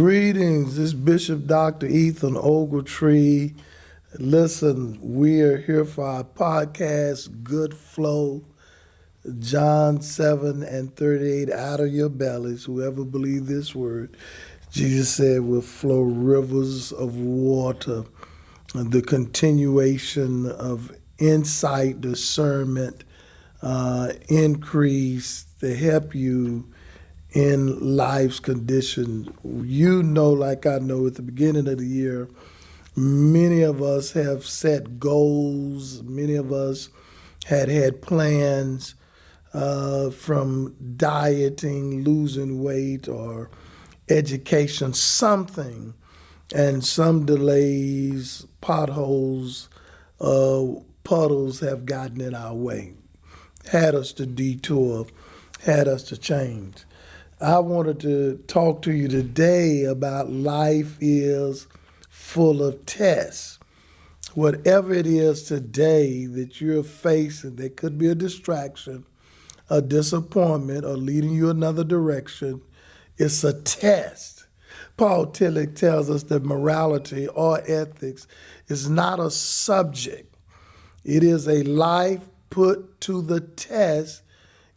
Greetings, this is Bishop Dr. Ethan Ogletree. Listen, we are here for our podcast, Good Flow, John 7 and 38, out of your bellies, whoever believe this word, Jesus said will flow rivers of water. The continuation of insight, discernment, increase to help you in life's condition. You know, like I know, at the beginning of the year, many of us have set goals. Many of us had plans from dieting, losing weight, or education, something, and some delays, potholes, puddles have gotten in our way, had us to detour, had us to change. I wanted to talk to you today about life is full of tests. Whatever it is today that you're facing, there could be a distraction, a disappointment, or leading you another direction. It's a test. Paul Tillich tells us that morality or ethics is not a subject. It is a life put to the test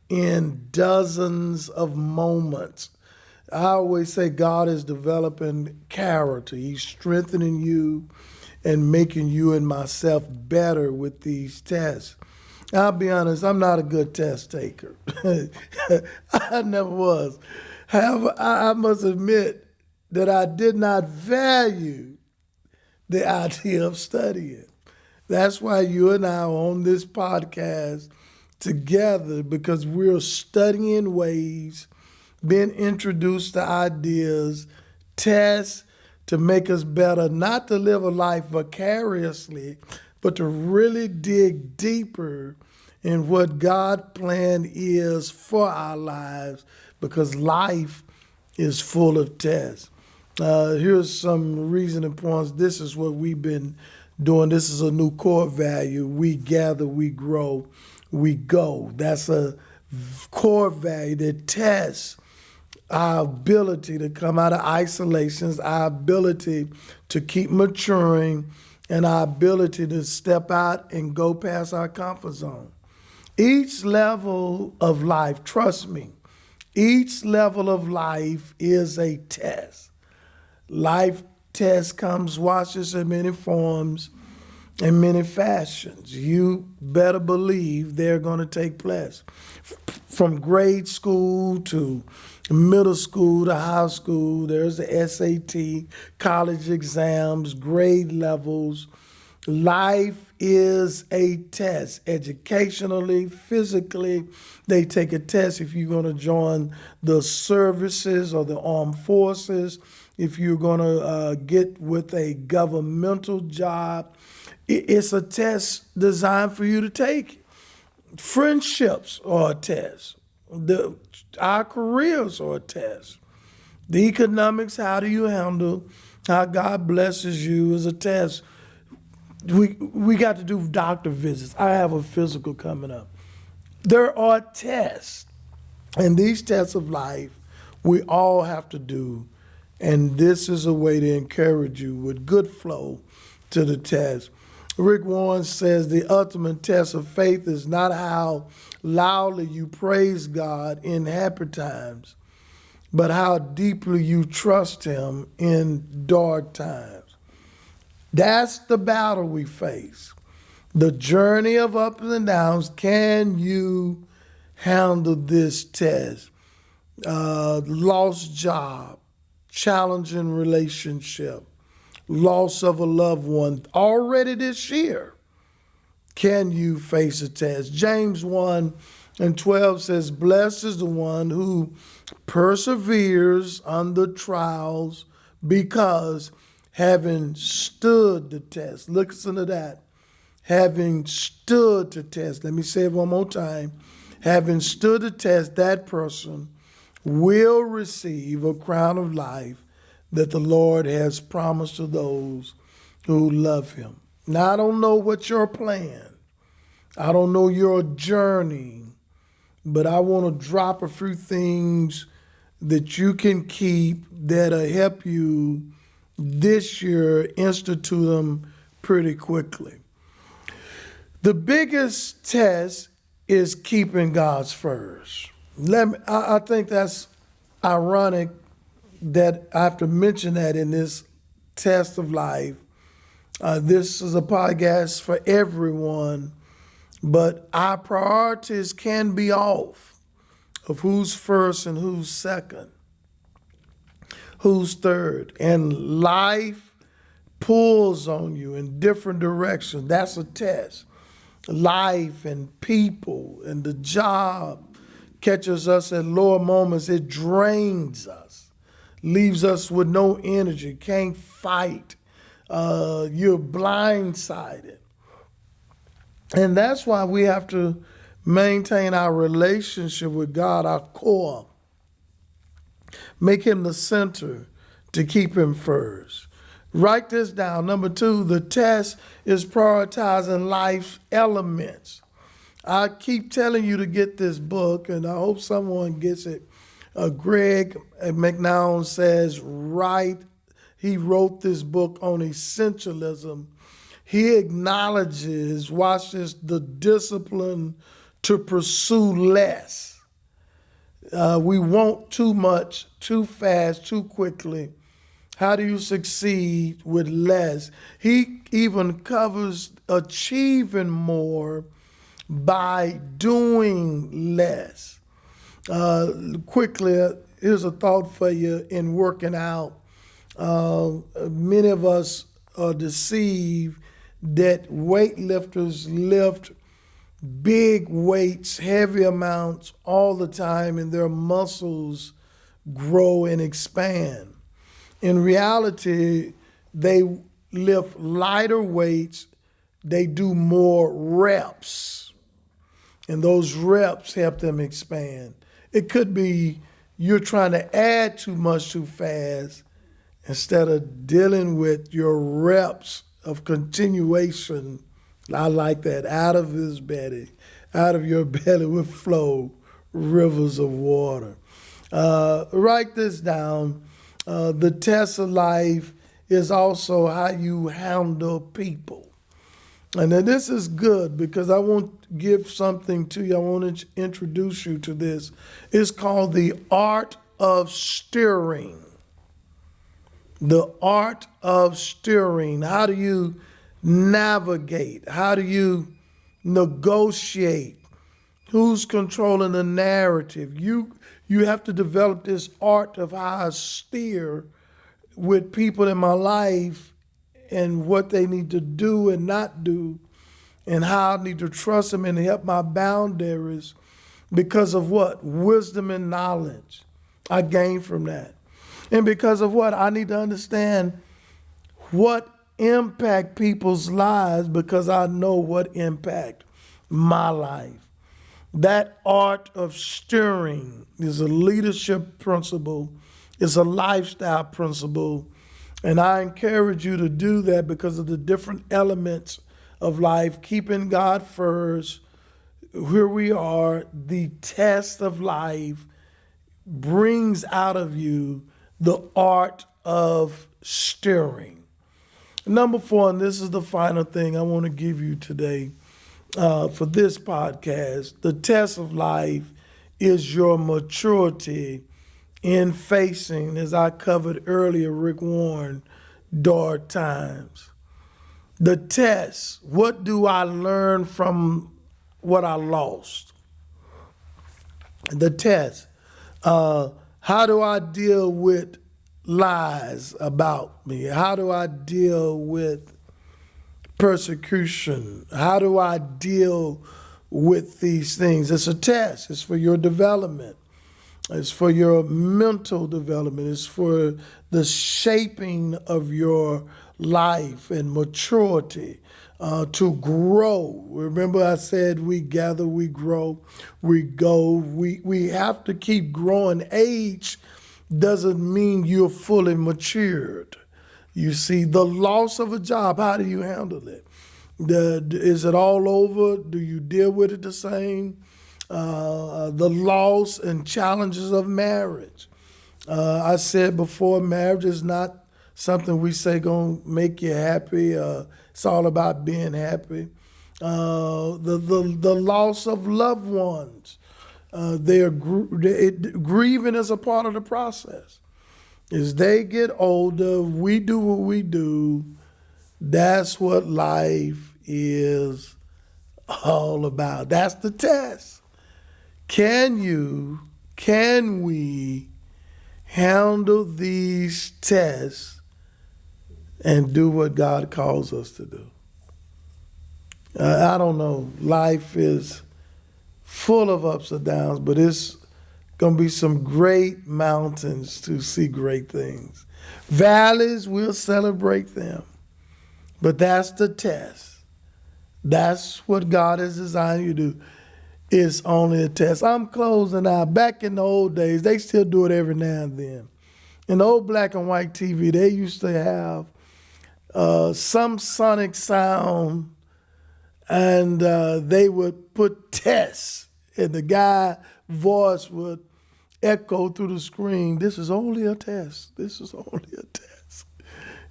in dozens of moments. I always say God is developing character. He's strengthening you and making you and myself better with these tests. I'll be honest, I'm not a good test taker. I never was. However, I must admit that I did not value the idea of studying. That's why you and I are on this podcast together, because we're studying ways, being introduced to ideas, tests to make us better, not to live a life vicariously, but to really dig deeper in what God's plan is for our lives, because life is full of tests. Here's some reasoning points. This is what we've been doing. This is a new core value. We gather, we grow, we go. That's a core value that tests our ability to come out of isolations, our ability to keep maturing, and our ability to step out and go past our comfort zone. Each level of life, trust me, each level of life is a test. Life test comes, watches in many forms, in many fashions. You better believe they're going to take place. From grade school to middle school to high school, there's the SAT, college exams, grade levels. Life is a test. Educationally, physically, they take a test if you're going to join the services or the armed forces, if you're going to get with a governmental job. It's a test designed for you to take. Friendships are a test. Our careers are a test. The economics, how do you handle how God blesses you, is a test. We got to do doctor visits. I have a physical coming up. There are tests. And these tests of life, we all have to do. And this is a way to encourage you with good flow to the test. Rick Warren says the ultimate test of faith is not how loudly you praise God in happy times, but how deeply you trust Him in dark times. That's the battle we face. The journey of ups and downs. Can you handle this test? Lost job, challenging relationship, loss of a loved one already this year. Can you face a test? James 1:12 says, blessed is the one who perseveres under trials, because having stood the test. Listen to that. Having stood the test. Let me say it one more time. Having stood the test, that person will receive a crown of life that the Lord has promised to those who love Him. Now, I don't know what your plan. I don't know your journey, but I want to drop a few things that you can keep that'll help you this year institute them pretty quickly. The biggest test is keeping God's first. I think that's ironic that I have to mention that in this test of life. This is a podcast for everyone, but our priorities can be off of who's first and who's second, who's third. And life pulls on you in different directions. That's a test. Life and people and the job catches us at lower moments. It drains us, leaves us with no energy, can't fight. You're blindsided. And that's why we have to maintain our relationship with God, our core. Make him the center to keep him first. Write this down. Number 2, the test is prioritizing life's elements. I keep telling you to get this book, and I hope someone gets it. Greg McNown says, he wrote this book on essentialism. He acknowledges, watch this, the discipline to pursue less. We want too much, too fast, too quickly. How do you succeed with less? He even covers achieving more by doing less. Quickly, here's a thought for you in working out. Many of us are deceived that weightlifters lift big weights, heavy amounts all the time, and their muscles grow and expand. In reality, they lift lighter weights, they do more reps, and those reps help them expand. It could be you're trying to add too much too fast instead of dealing with your reps of continuation. I like that. Out of his belly, out of your belly will flow rivers of water. Write this down. The test of life is also how you handle people. And then this is good because I want to give something to you. I want to introduce you to this. It's called the art of steering. The art of steering. How do you navigate? How do you negotiate? Who's controlling the narrative? You have to develop this art of how I steer with people in my life and what they need to do and not do, and how I need to trust them and help my boundaries because of what? Wisdom and knowledge I gain from that. And because of what? I need to understand what impact people's lives because I know what impact my life. That art of steering is a leadership principle. It's a lifestyle principle. And I encourage you to do that because of the different elements of life, keeping God first. Here we are, the test of life brings out of you the art of steering. Number 4, and this is the final thing I want to give you today for this podcast, the test of life is your maturity in facing, as I covered earlier, Rick Warren, dark times. The test, what do I learn from what I lost? The test, how do I deal with lies about me? How do I deal with persecution? How do I deal with these things? It's a test. It's for your development. It's for your mental development. It's for the shaping of your life and maturity to grow. Remember I said we gather, we grow, we go. We have to keep growing. Age doesn't mean you're fully matured. You see, the loss of a job, how do you handle it? Is it all over? Do you deal with it the same? The loss and challenges of marriage. I said before, marriage is not something we say gonna make you happy. It's all about being happy. The loss of loved ones. Grieving is a part of the process. As they get older, we do what we do. That's what life is all about. That's the test. Can we handle these tests and do what God calls us to do? I don't know. Life is full of ups and downs, but it's going to be some great mountains to see great things. Valleys, we'll celebrate them, but that's the test. That's what God has designed you to do. It's only a test. I'm closing out. Back in the old days, they still do it every now and then. In the old black and white TV, they used to have some sonic sound, and they would put tests, and the guy's voice would echo through the screen. This is only a test. This is only a test.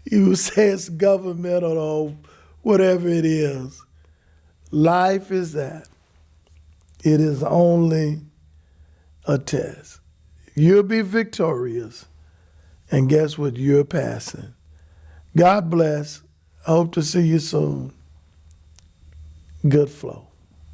You would say it's governmental or whatever it is. Life is that. It is only a test. You'll be victorious. And guess what? You're passing. God bless. I hope to see you soon. Good flow.